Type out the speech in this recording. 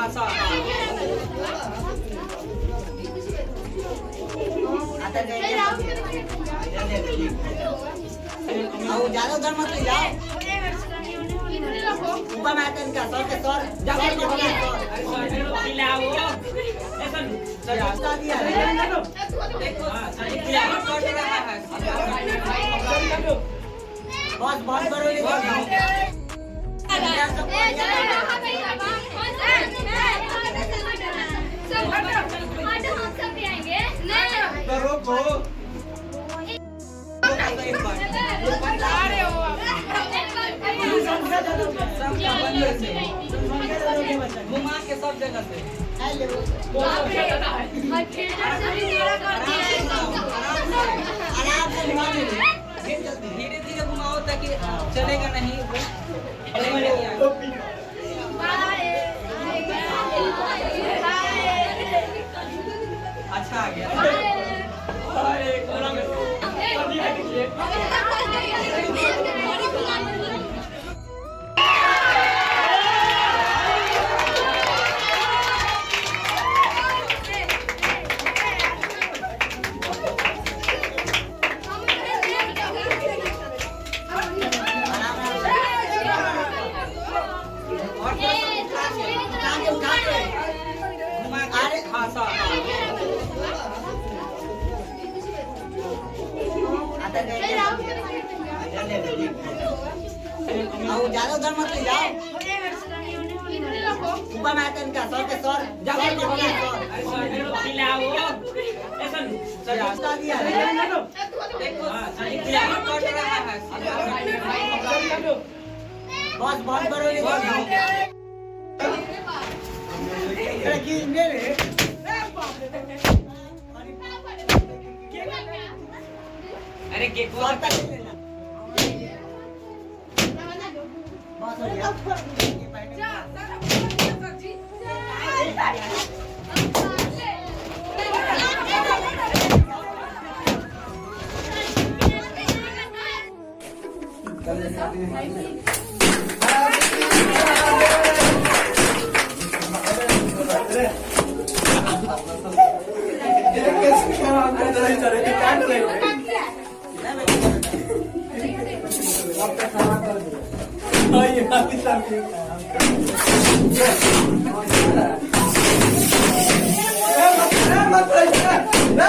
भाषा आता आओ ज्यादा उधर मत ले जाओ ऊपर में आते इनका सर के सर जाओ खिलाओ ऐसा रास्ता दिया देखो खिलाओ कट रहा है बहुत बहुत करो ये घुमा के सब जगह से धीरे धीरे घुमाओ ताकि चलेगा नहीं अच्छा आ गया आओ ज्यादा उधर मत ले जाओ ऊपर में आते इनका सर के सर जाओ खिलाओ ऐसा रास्ता दिया देखो खिलाओ कट रहा है बहुत बहुत करो ये अरे केक बहुत तक लेना बहुत हो गया Não,